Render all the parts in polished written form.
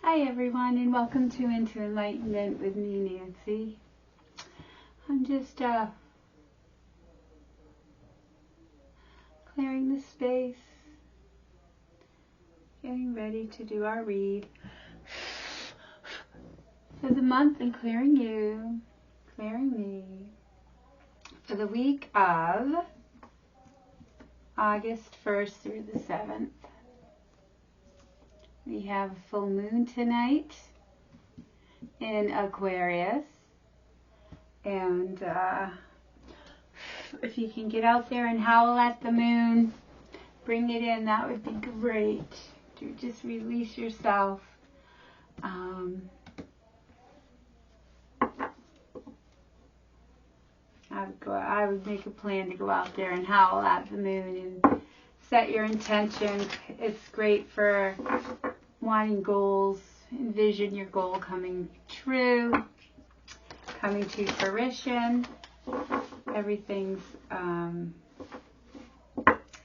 Hi everyone, and welcome to Into Enlightenment with me, Nancy. I'm just clearing the space, getting ready to do our read for the month, and clearing you, clearing me, for the week of August 1st through the 7th. We have a full moon tonight in Aquarius, and if you can get out there and howl at the moon, bring it in, that would be great. To just release yourself. I would make a plan to go out there and howl at the moon and set your intention. It's great for wanting goals. Envision your goal coming true, coming to fruition. Everything's and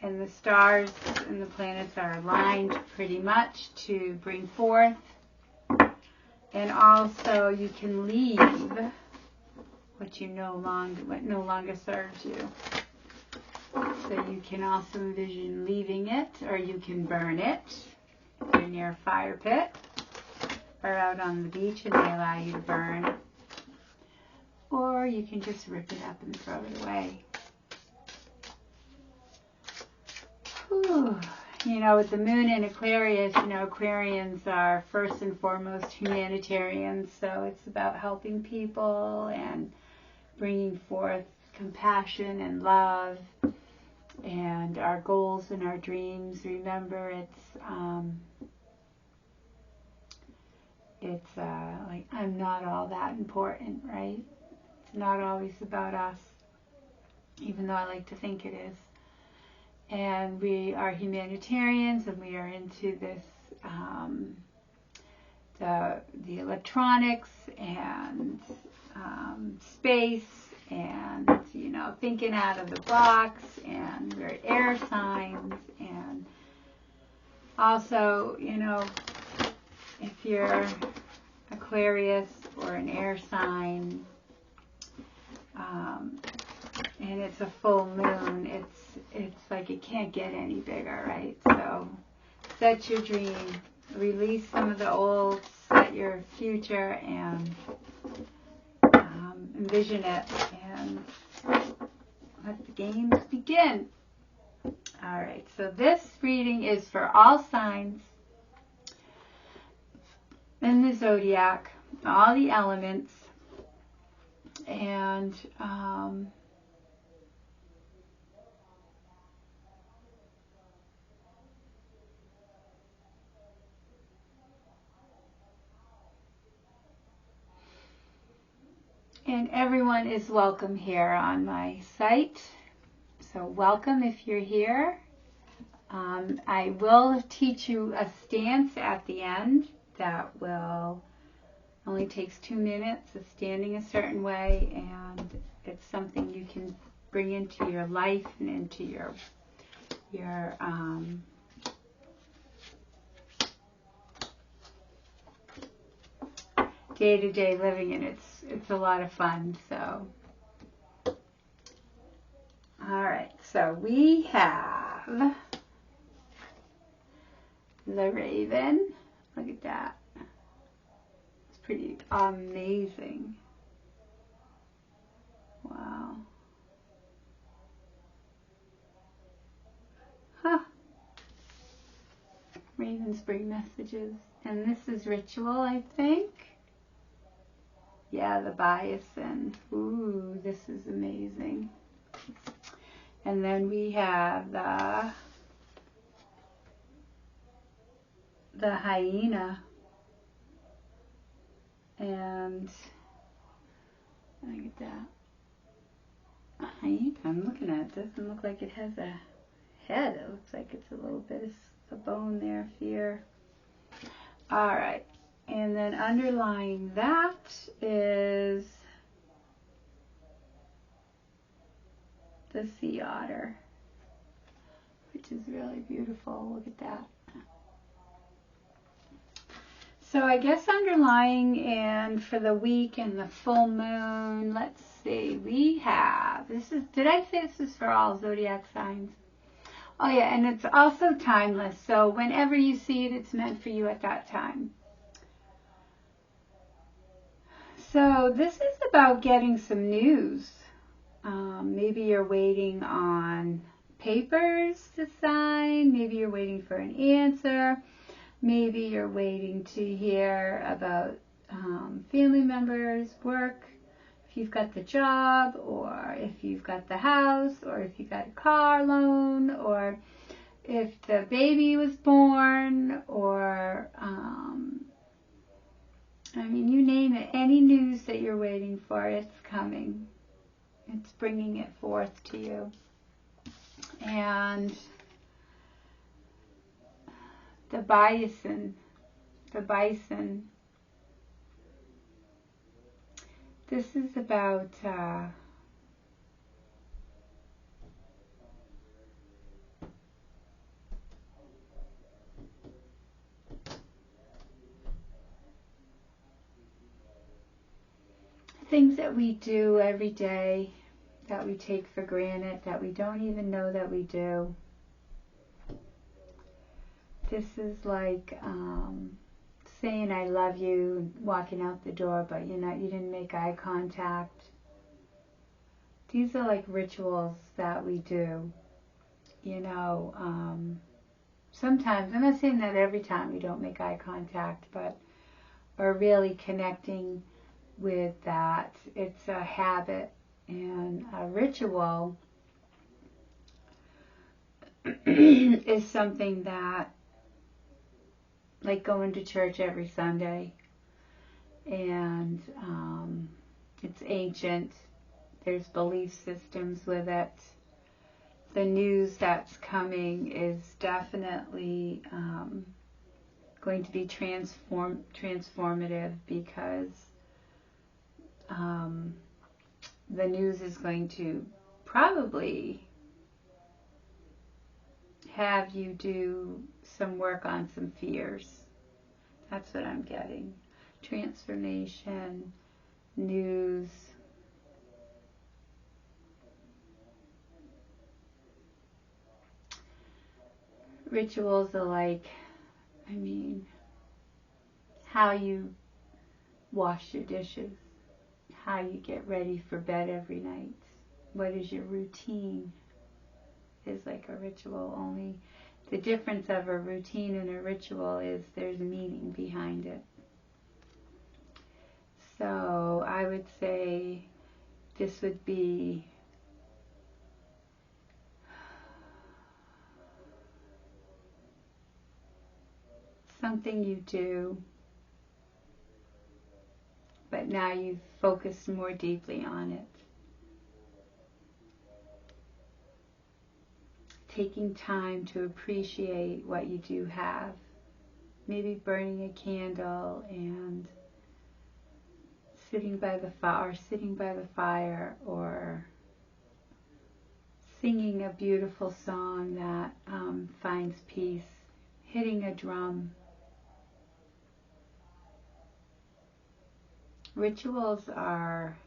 the stars and the planets are aligned pretty much to bring forth. And also you can leave what no longer serves you. So you can also envision leaving it, or you can burn it if you're near a fire pit or out on the beach and they allow you to burn. Or you can just rip it up and throw it away. Whew. You know, with the moon in Aquarius, Aquarians are first and foremost humanitarians. So it's about helping people and bringing forth compassion and love and our goals and our dreams. Remember, it's like, I'm not all that important, right? It's not always about us, even though I like to think it is. And we are humanitarians, and we are into this, the electronics and space, and thinking out of the box, and we're air signs. And also, if you're Aquarius or an air sign, and it's a full moon, it's like it can't get any bigger, right? So set your dream, release some of the old, set your future, and envision it, and let the games begin. All right, so this reading is for all signs in the zodiac, all the elements, and everyone is welcome here on my site. So welcome if you're here. I will teach you a stance at the end that only takes 2 minutes of standing a certain way, and it's something you can bring into your life and into your day-to-day living, and it's a lot of fun. So all right, so we have the Raven. Look at that. It's pretty amazing. Wow. Huh. Ravens bring messages. And this is ritual, I think. Yeah, the bias, and ooh, this is amazing. And then we have the hyena, and look at that. A hyena, I'm looking at it, doesn't look like it has a head. It looks like it's a little bit of a bone there, fear. All right, and then underlying that is the sea otter, which is really beautiful. Look at that. So I guess underlying and for the week and the full moon, let's see, we have, did I say this is for all zodiac signs? Oh yeah, and it's also timeless. So whenever you see it, it's meant for you at that time. So this is about getting some news. Maybe you're waiting on papers to sign. Maybe you're waiting for an answer. Maybe you're waiting to hear about family members, work, if you've got the job, or if you've got the house, or if you got a car loan, or if the baby was born, or I mean, you name it. Any news that you're waiting for, it's coming. It's bringing it forth to you. And the bison, this is about things that we do every day that we take for granted, that we don't even know that we do. This is like saying I love you, walking out the door, but you didn't make eye contact. These are like rituals that we do. Sometimes, I'm not saying that every time we don't make eye contact, but are really connecting with that. It's a habit and a ritual is something that, like going to church every Sunday, and it's ancient. There's belief systems with it. The news that's coming is definitely going to be transformative, because the news is going to probably have you do some work on some fears. That's what I'm getting. Transformation, news. Rituals are like, how you wash your dishes, how you get ready for bed every night, what is your routine, is like a ritual. Only the difference of a routine and a ritual is there's meaning behind it. So I would say this would be something you do, but now you've focused more deeply on it. Taking time to appreciate what you do have. Maybe burning a candle and sitting by the fire, or singing a beautiful song that finds peace, hitting a drum. Rituals are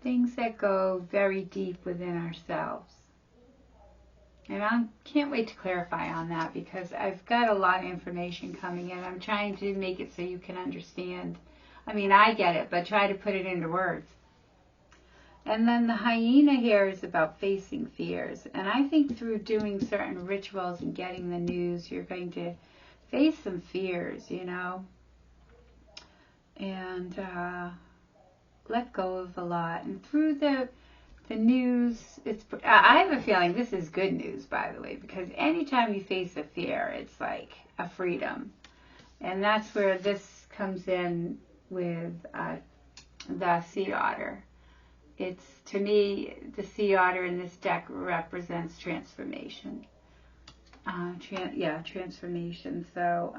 things that go very deep within ourselves. And I can't wait to clarify on that, because I've got a lot of information coming in. I'm trying to make it so you can understand. I get it, but try to put it into words. And then the hyena here is about facing fears. And I think through doing certain rituals and getting the news, you're going to face some fears, and let go of a lot. And through the news, I have a feeling this is good news, by the way, because anytime you face a fear, it's like a freedom. And that's where this comes in with the sea otter. It's, to me, the sea otter in this deck represents transformation. Transformation. So,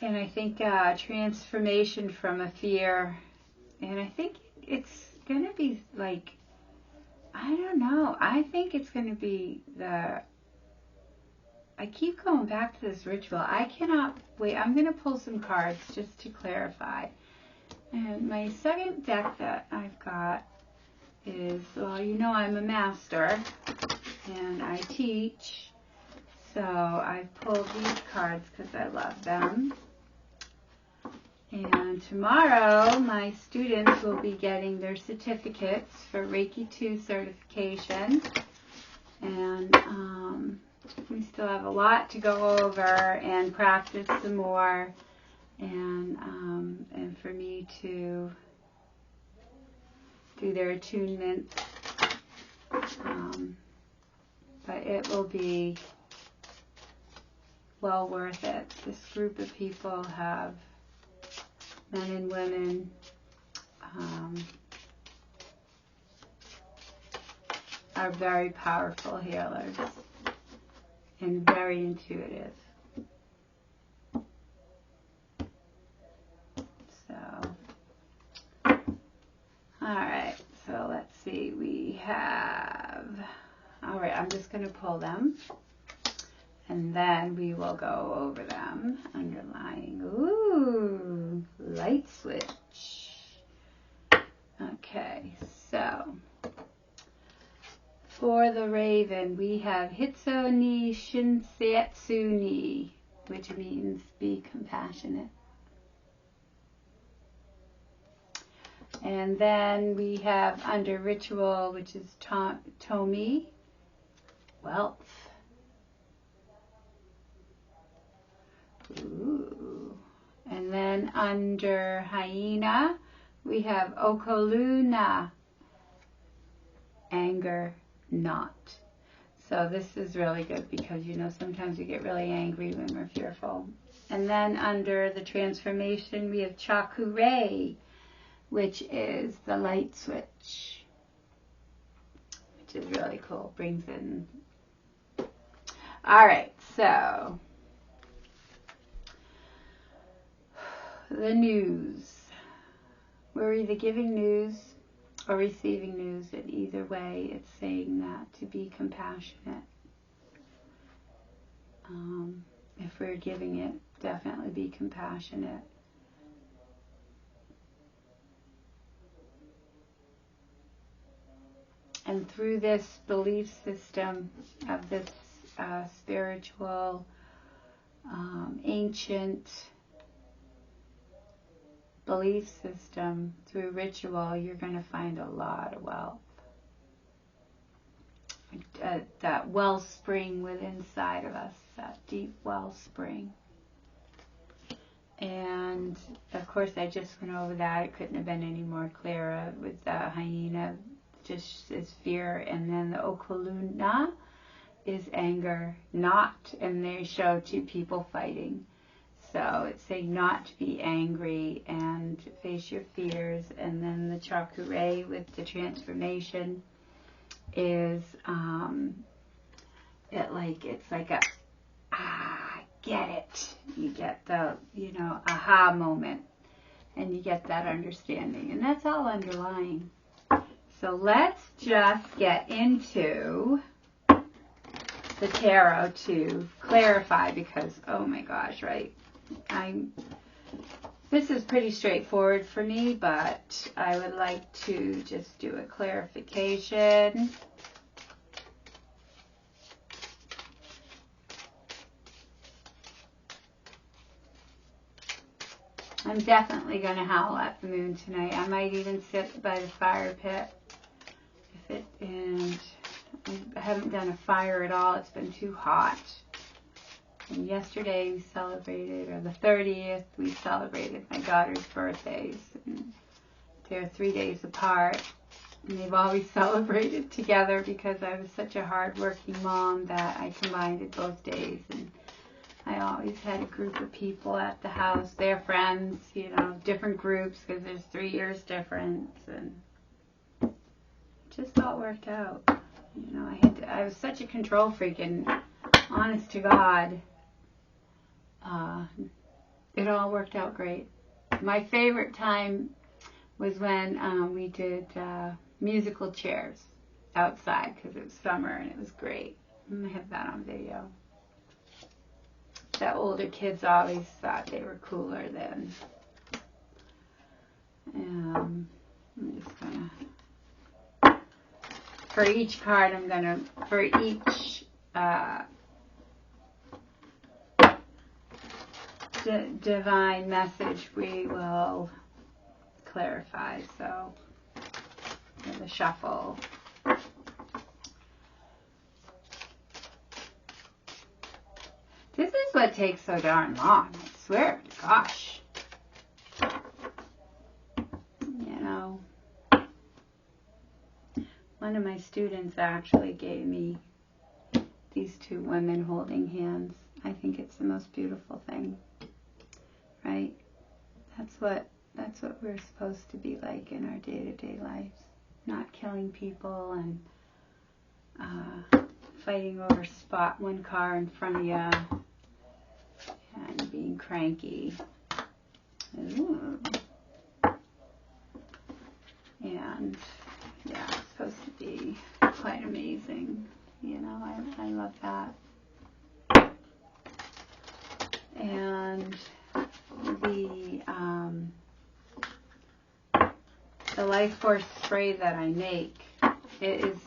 And I think transformation from a fear. And I think it's going to be like, I don't know. I think it's going to be I keep going back to this ritual. I cannot wait. I'm going to pull some cards just to clarify. And my second deck that I've got is, well, you know I'm a master and I teach. So I pulled these cards because I love them. And tomorrow my students will be getting their certificates for Reiki 2 certification. And we still have a lot to go over and practice some more. And for me to do their attunement. But it will be well worth it. This group of people have men and women are very powerful healers and very intuitive. Alright, so let's see, we have, alright, I'm just going to pull them, and then we will go over them, underlying, ooh, light switch. Okay, so, for the Raven, we have Hitso ni Shinsetsu ni, which means be compassionate. And then we have under ritual, which is Tomi, wealth. Ooh. And then under hyena, we have Okoluna, anger not. So this is really good because, you know, sometimes we get really angry when we're fearful. And then under the transformation, we have Chakure, which is the light switch, which is really cool. Brings in. All right, so the news. We're either giving news or receiving news, and either way, it's saying that to be compassionate. If we're giving it, definitely be compassionate. And through this belief system of this spiritual, ancient belief system, through ritual, you're going to find a lot of wealth. That wellspring within inside of us, that deep wellspring. And of course, I just went over that. It couldn't have been any more clearer with the hyena. Just is fear, and then the Okoluna is anger, not, and they show two people fighting. So it's saying not to be angry and face your fears. And then the Chakure with the transformation is it's like a get it. You get the, you know, aha moment, and you get that understanding, and that's all underlying. So let's just get into the tarot to clarify, because, oh my gosh, right? This is pretty straightforward for me, but I would like to just do a clarification. I'm definitely going to howl at the moon tonight. I might even sit by the fire pit. And I haven't done a fire at all. It's been too hot. And yesterday we celebrated, or the 30th, we celebrated my daughter's birthdays. And they're 3 days apart. And they've always celebrated together because I was such a hard-working mom that I combined it both days. And I always had a group of people at the house, their friends, you know, different groups, because there's 3 years difference. And just all worked out. You know, I was such a control freak, and honest to God, it all worked out great. My favorite time was when we did musical chairs outside because it was summer and it was great. I have that on video. The older kids always thought they were cooler than. I'm just gonna, for each card, for each divine message, we will clarify. So, the shuffle. This is what takes so darn long, I swear to gosh. You know, one of my students actually gave me these two women holding hands. I think it's the most beautiful thing, right? That's what we're supposed to be like in our day-to-day lives. Not killing people and fighting over one car in front of you and being cranky. Ooh. And yeah, it's supposed to be quite amazing. You know, I love that. And the life force spray that I make, it is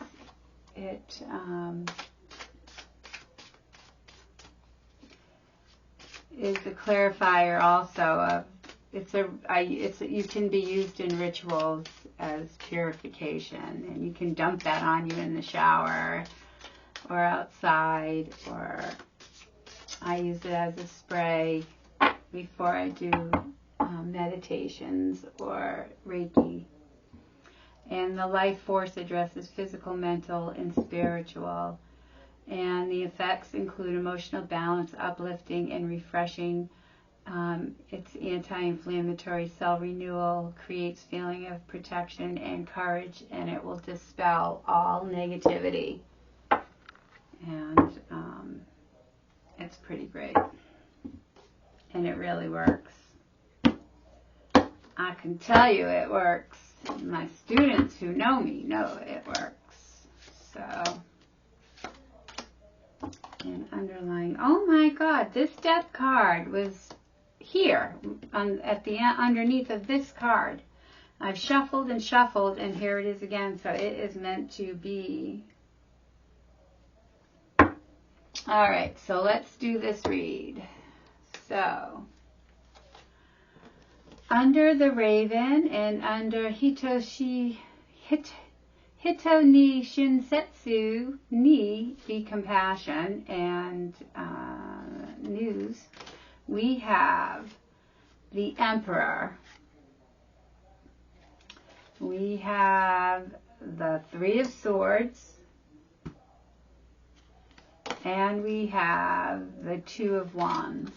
a clarifier also of you can be used in rituals as purification, and you can dump that on you in the shower or outside, or I use it as a spray before I do meditations or Reiki. And the life force addresses physical, mental, and spiritual. And the effects include emotional balance, uplifting, and refreshing. It's anti-inflammatory, cell renewal, creates feeling of protection and courage, and it will dispel all negativity. And it's pretty great. And it really works. I can tell you it works. My students who know me know it works. So, and underlying, oh my God, this death card was here at the underneath of this card. I've shuffled and shuffled, and here it is again. So it is meant to be. All right, so let's do this read. So, under the raven and under Hito ni Shinsetsu ni be compassion and news, we have the Emperor. We have the Three of Swords. And we have the Two of Wands.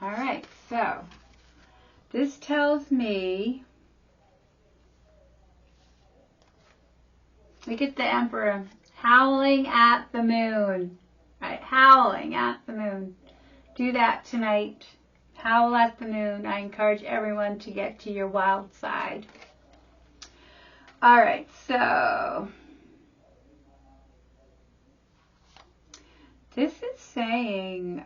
All right, so this tells me, look at the Emperor howling at the moon. Right, howling at the moon. Do that tonight. Howl at the moon. I encourage everyone to get to your wild side. All right, so this is saying,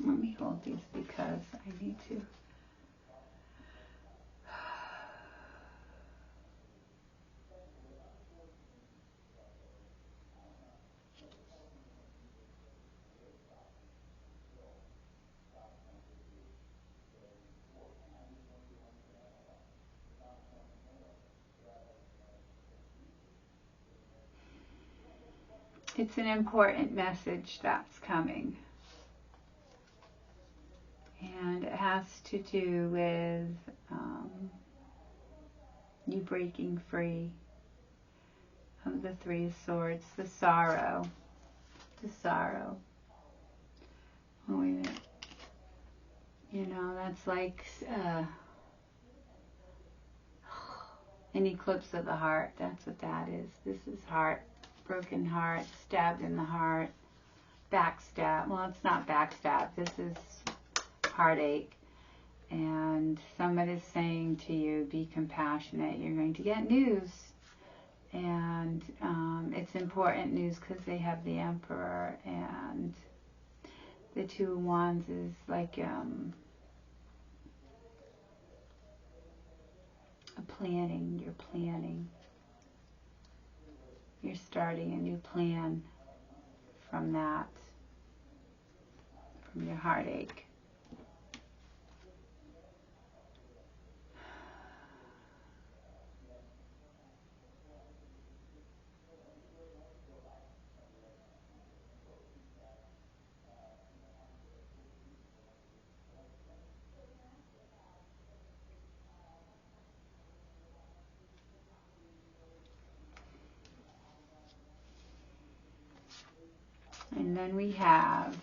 let me hold these because I need to. It's an important message that's coming. And it has to do with you breaking free of the Three of Swords, the sorrow. The sorrow. Oh, wait a minute. You know, that's like An eclipse of the heart, that's what that is. This is heart, broken heart, stabbed in the heart, backstab. Well, it's not backstab. This is heartache. And somebody's saying to you, be compassionate. You're going to get news. And it's important news because they have the Emperor. And the Two of Wands is like a planning. You're planning. You're starting a new plan from that, from your heartache. And then we have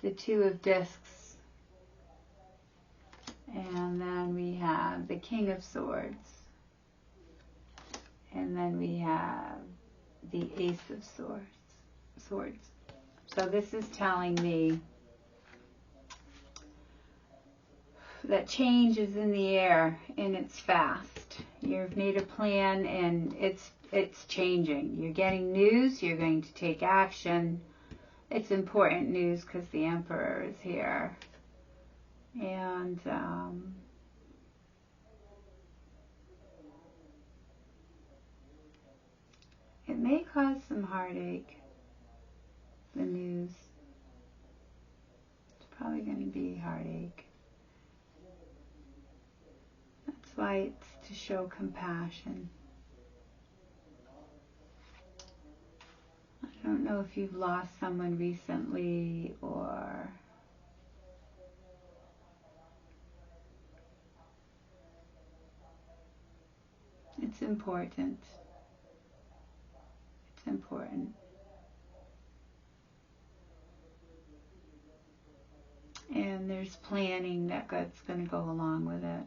the Two of Discs. And then we have the King of Swords. And then we have the Ace of Swords. So this is telling me that change is in the air and it's fast. You've made a plan and it's changing. You're getting news. You're going to take action. It's important news because the Emperor is here. And it may cause some heartache, the news. It's probably going to be heartache. That's why it's to show compassion. I don't know if you've lost someone recently or it's important. It's important. And there's planning that's going to go along with it.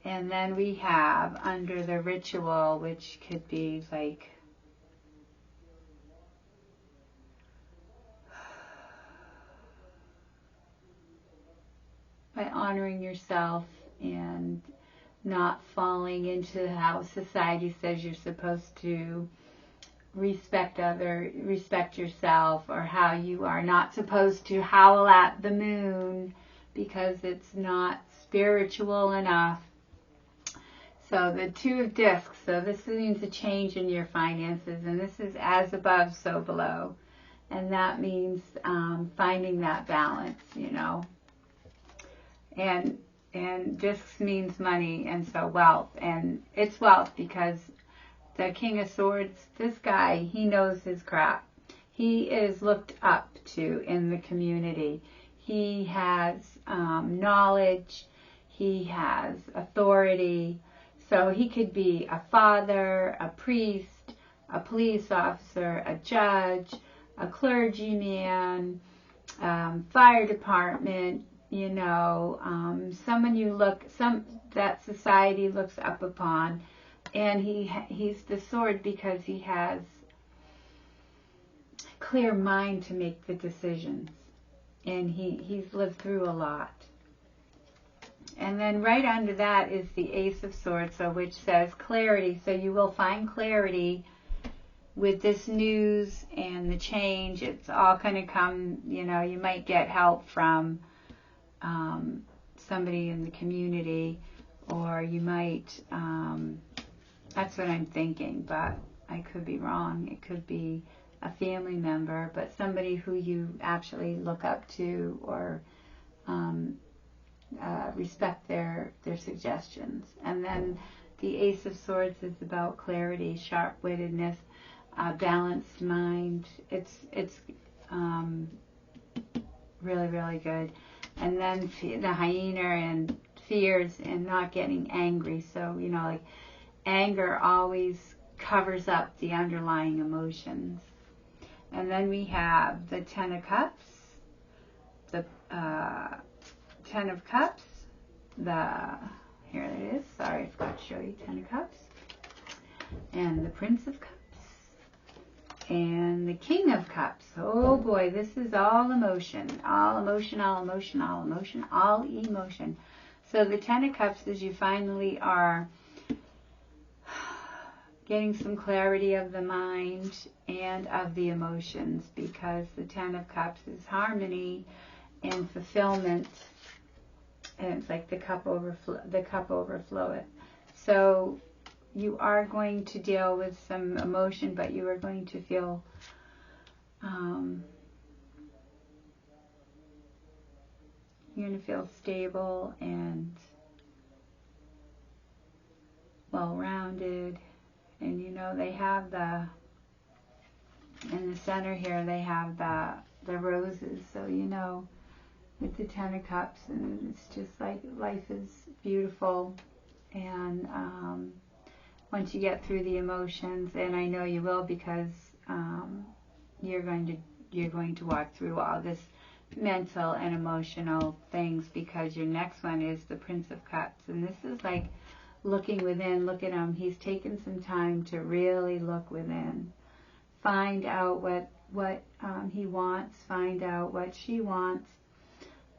And then we have under the ritual, which could be like by honoring yourself and not falling into how society says you're supposed to respect yourself, or how you are not supposed to howl at the moon because it's not spiritual enough. So the Two of Discs, so this means a change in your finances, and this is as above, so below. And that means finding that balance, you know. And discs means money, and so wealth. And it's wealth because the King of Swords, this guy, he knows his crap. He is looked up to in the community. He has knowledge. He has authority. So he could be a father, a priest, a police officer, a judge, a clergyman, fire department, you know, someone that society looks up upon. And he's the sword because he has clear mind to make the decisions. And he's lived through a lot. And then right under that is the Ace of Swords, so which says clarity. So you will find clarity with this news and the change. It's all going to come, you know, you might get help from somebody in the community, or you might, that's what I'm thinking, but I could be wrong. It could be a family member, but somebody who you actually look up to or respect their suggestions. And then the Ace of Swords is about clarity, sharp-wittedness, balanced mind. It's really, really good. And then the hyena and fears and not getting angry. So, you know, like anger always covers up the underlying emotions. And then we have the Ten of Cups, the Ten of Cups, the Here it is. Sorry, I forgot to show you. 10 of Cups. And the Prince of Cups. And the King of Cups. Oh boy, this is all emotion. All emotion, all emotion, all emotion, all emotion. So the 10 of Cups is you finally are getting some clarity of the mind and of the emotions, because the 10 of Cups is harmony and fulfillment. And it's like the cup overfloweth. So you are going to deal with some emotion, but you are going to feel you're going to feel stable and well-rounded. And you know, they have in the center here, they have the roses. So you know, with the 10 of Cups, and it's just like life is beautiful. And once you get through the emotions, and I know you will, because you're going to walk through all this mental and emotional things, because your next one is the Prince of Cups, and this is like looking within. Look at him. He's taken some time to really look within, find out what he wants, find out what she wants,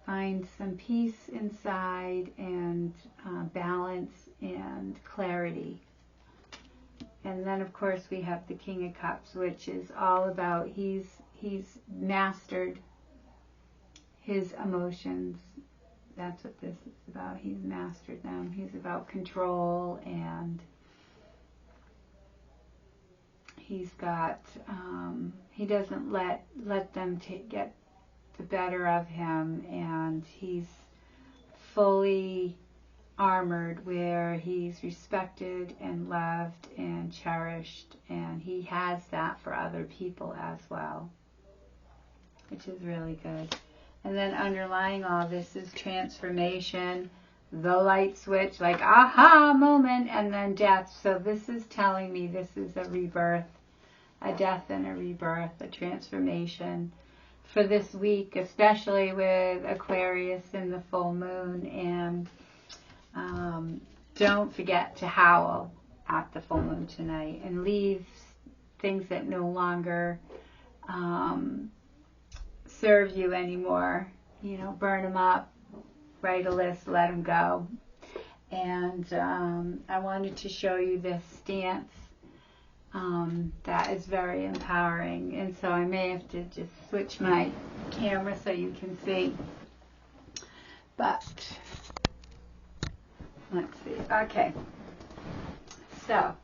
find some peace inside, and balance and clarity. And then of course we have the King of Cups, which is all about he's mastered his emotions. That's what this is about. He's mastered them. He's about control, and he's got he doesn't let them get the better of him, and he's fully armored, where he's respected and loved and cherished, and he has that for other people as well, which is really good. And then underlying all this is transformation, the light switch, like aha moment, and then death. So this is telling me this is a rebirth, a death and a rebirth, a transformation for this week, especially with Aquarius in the full moon. And don't forget to howl at the full moon tonight, and leave things that no longer serve you anymore. You know, burn them up, write a list, let them go. And I wanted to show you this stance that is very empowering. And so I may have to just switch my camera so you can see. But let's see. Okay. So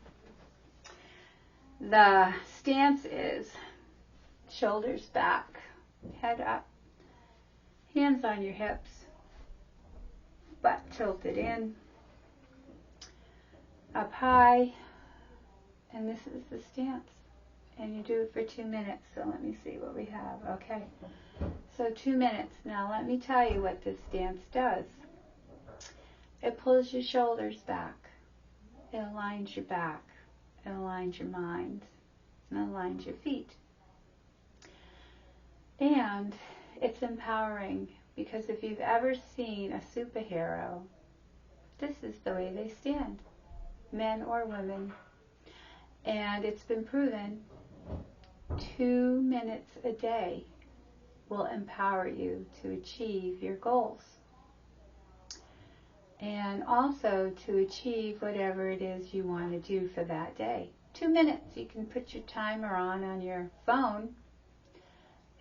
the stance is shoulders back, head up, hands on your hips, butt tilted in, up high, and this is the stance. And you do it for 2 minutes. So let me see what we have. Okay. So 2 minutes. Now let me tell you what this stance does. It pulls your shoulders back. It aligns your back. It aligns your mind. It aligns your feet. And it's empowering, because if you've ever seen a superhero, this is the way they stand, men or women. And it's been proven 2 minutes a day will empower you to achieve your goals, and also to achieve whatever it is you want to do for that day. 2 minutes. You can put your timer on your phone,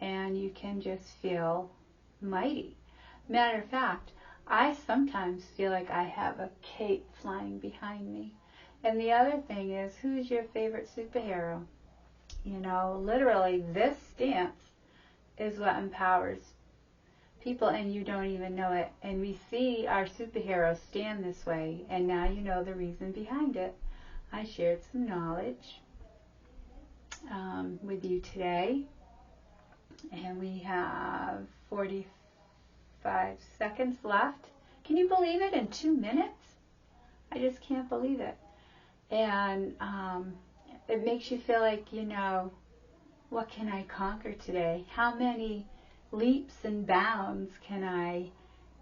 and you can just feel mighty. Matter of fact, I sometimes feel like I have a cape flying behind me. And the other thing is, who's your favorite superhero? You know, literally this stance is what empowers people, and you don't even know it. And we see our superheroes stand this way, and now you know the reason behind it. I shared some knowledge with you today, and we have 45 seconds left. Can you believe it? In 2 minutes? I just can't believe it. And it makes you feel like, you know, what can I conquer today? How many leaps and bounds can I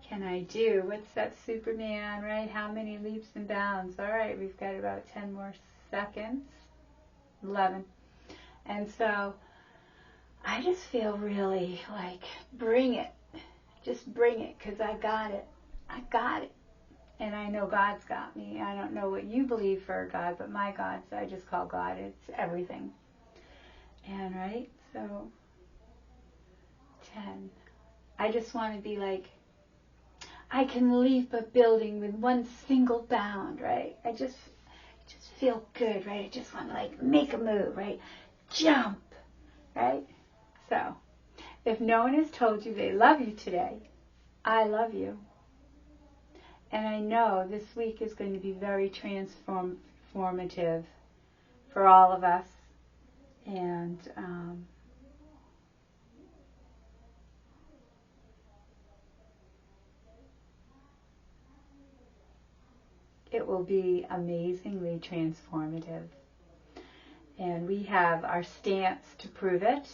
can I do? What's that Superman, right? How many leaps and bounds? All right, we've got about 10 more seconds. 11. And so I just feel really like, bring it. Just bring it, because I got it. I got it. And I know God's got me. I don't know what you believe for God, but my God, I just call God. It's everything. And right, so 10. I just want to be like, I can leap a building with one single bound, right? I just feel good, right? I just want to like make a move, right? Jump, right? So, if no one has told you they love you today, I love you. And I know this week is going to be very transformative for all of us. And it will be amazingly transformative. And we have our stance to prove it.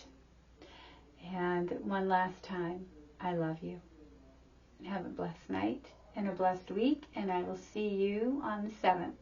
And one last time, I love you. Have a blessed night and a blessed week, and I will see you on the 7th.